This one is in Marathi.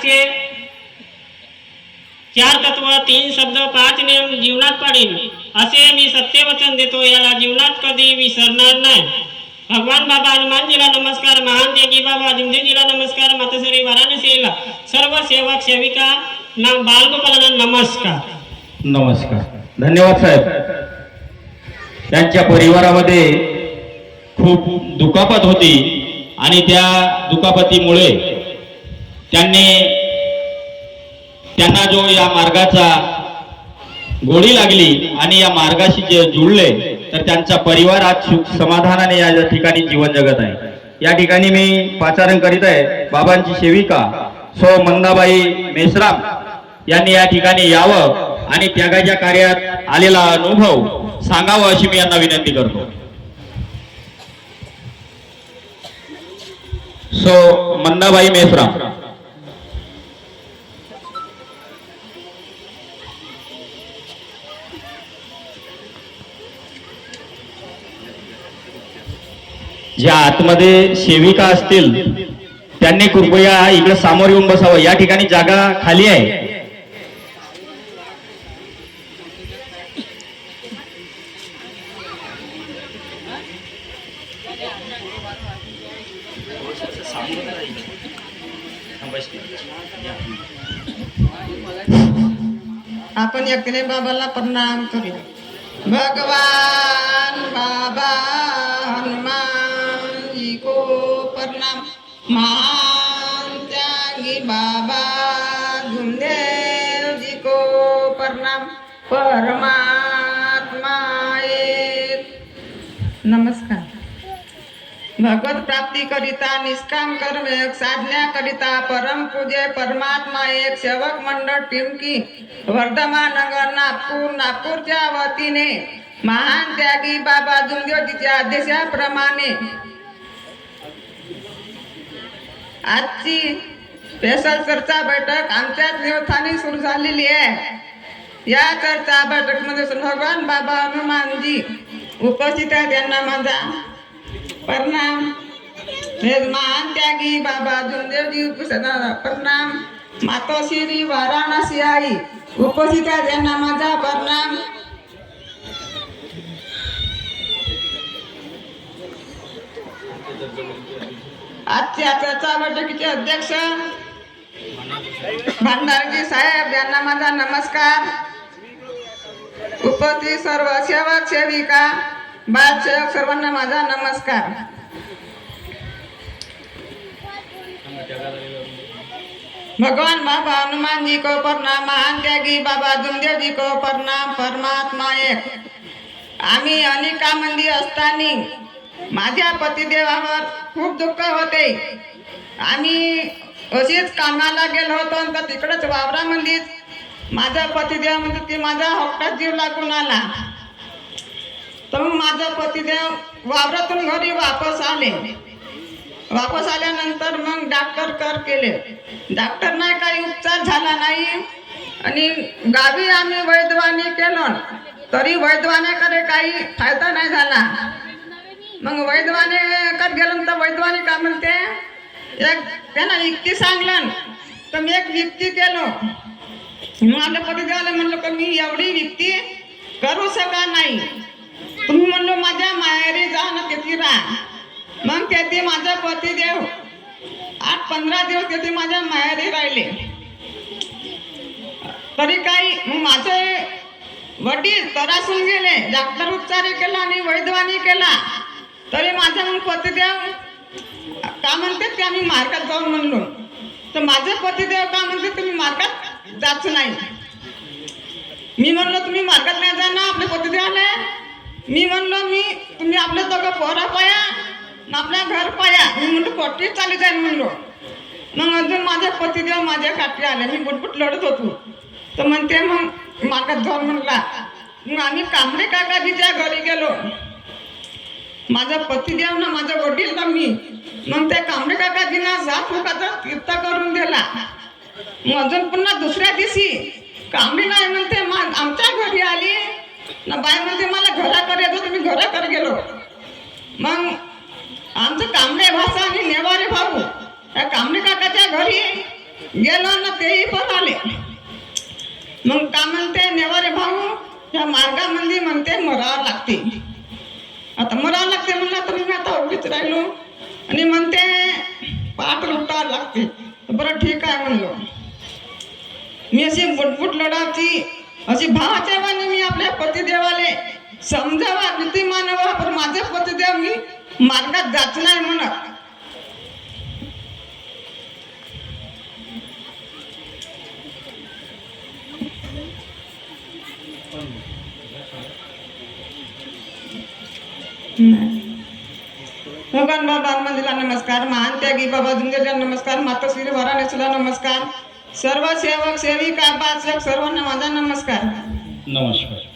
वाक्य 4 तत्व 3 शब्द 5 नियम जीवनात पाळीन असे मी सत्यवचन देतो, याला जीवनात कधी विसरणार नाही। भगवान बाबा हनुमानजीला नमस्कार, महान त्यागी बाबा जिंजीला नमस्कार, मातोश्री वाराणसीला सर्व सेवक सेविका ना बालगोपालांना नमस्कार। नमस्कार, धन्यवाद साहेब। त्यांच्या परिवारामध्ये खूप दुखापत होती आणि त्या दुखापतीमुळे त्यांना जो या मार्गाचा गोडी लागली आणि या मार्गाशी जे जुळले तर त्यांचा परिवार आज सुख समाधानाने या ठिकाणी जीवन जगत आहे। या ठिकाणी मी पाचारण करीत आहे बाबांची सेविका सौ मंदाबाई मेश्राम यांनी या ठिकाणी यावं आणि त्यागाच्या कार्यात आलेला अनुभव सांगावा अशी मी यांना विनंती करतो। सौ मंदाबाई मेश्राम। ज्या आतमध्ये सेविका असतील त्यांनी कृपया इकडे समोर येऊन बसावं, या ठिकाणी जागा खाली आहे। आपण एकने बाबाला प्रणाम करूया। भगवान बाबा हनुमान जी को प्रणाम, महान त्यागी बाबा धुमदेव जी को प्रणाम, परमात्मा एक। नमस्कार। भगवत प्राप्ती करिता निष्काम कर्म एक, साधना करिता परम पूज्य परमात्मा एक, सेवक मंडळ टिमकी वर्धमान नगर नागपूरच्या वतीने महान त्यागी बाबा धुमदेवजीच्या आदेशाप्रमाणे आजची स्पेशल चर्चा बैठक आमच्याच निवथानी सुरू झालेली आहे। या चर्चा बैठकमध्ये भगवान बाबा हनुमानजी उपस्थित आहेत, त्यांना माझा प्रणाम। हे महान त्यागी बाबा धुमदेवजी प्रणाम। मातोश्री वाराणसी आई उपस्थित आहेत, त्यांना माझा प्रणाम। आजच्या चर्चा बैठकीचे अध्यक्ष भंडारजी साहेब यांना माझा नमस्कार। उपस्थित सर्व सेवक सेविका बालसेवक सर्वांना माझा नमस्कार। भगवान बाबा हनुमान जी को प्रणाम, महान त्यागी बाबा धुमदेव जी को प्रणाम, परमात्मा एक। आम्ही अनेकामंदी असताना माझ्या पतिदेवावर खूप दुःख होते। आम्ही अशीच कामाला गेलो होतो तर तिकडच वावरामंदीच माझा पतिदेव म्हणजे ती माझा हक्कात जीव लागून आला। तर मग माझा पतिदेव वावरातून घरी वापस आल्यानंतर मग डॉक्टर केले। डॉक्टर नाही काही उपचार झाला नाही आणि गावी आम्ही वैद्यवानी केलो तरी वैद्यवानीकडे काही फायदा नाही झाला। मग वैद्यवानीकडे गेलो तर वैद्यवानी का म्हणते एक त्यांना युक्ती सांगलं तर मी एक युक्ती केलो। माझ्या पतिदेवाला म्हणलं की मी एवढी युक्ती करू शका नाही, तुम्ही म्हणलो माझ्या माहेरी जा ना तेथे राहा। मग तेथे माझा पतिदेव 8-15 दिवस तेथे माझ्या माहेरी राहिले। तरी काही मग माझे वडील त्रासून गेले, डॉक्टर उपचार केला आणि वैद्यवानी केला तरी माझा मग पतिदेव का म्हणते की आम्ही मार्गात जाऊन म्हणलो तर माझे पतिदेव का म्हणते तुम्ही मार्गात जाच नाही। मी म्हणलो तुम्ही मार्गात नाही जाणार आपले पतिदेव आले। मी म्हणलो तुम्ही आपले दोघं पोरं पाया आपल्या घर पाया। मी म्हणलो पोटी चाली जाईल म्हणलो। मग अजून माझे पतिदेव माझ्या काठी आले, मी बुटबुट लढत होतो तर म्हणते मग मार्गात जाऊन म्हणला। मग आम्ही कांबळे काकाजीच्या घरी गेलो। माझा पतिदेव ना माझा वडील ना मी मग त्या कांबळे काकाजींना 7 फुटाचा तीर्थ करून दिला। मग अजून पुन्हा दुसऱ्या दिवशी कांबळी नाही म्हणते आमच्या घरी आली ना बाय म्हणते मला घराकडे येतो, तुम्ही घराकडे गेलो। मग आमचं कांबळे भाषा आणि नेवारे भाऊ त्या कांबळे काकाच्या घरी गेलो ना तेही पण आले. मग का म्हणते नेवारे भाऊ या मार्गामध्ये म्हणते मरावं लागते. आता मरावं लागते म्हणलं तर मी आता उभीच राहिलो आणि म्हणते पाठ लुटावं लागते. बरं ठीक आहे म्हणलो. मी अशी बुटबुट लढावची अशी भावाच्या वाणी मी आपल्या पतिदेवाले समजावा नीती मानवा, पण माझे पतिदेव मी मार्गात जात नाही म्हणत. भगवान बाबा हनुमानजीला नमस्कार, महान त्यागी बाबा झुंजेला नमस्कार, मातोश्री वाराणसीला नमस्कार, सर्व सेवक सेविका पाचक सर्वांना माझा नमस्कार. नमस्कार.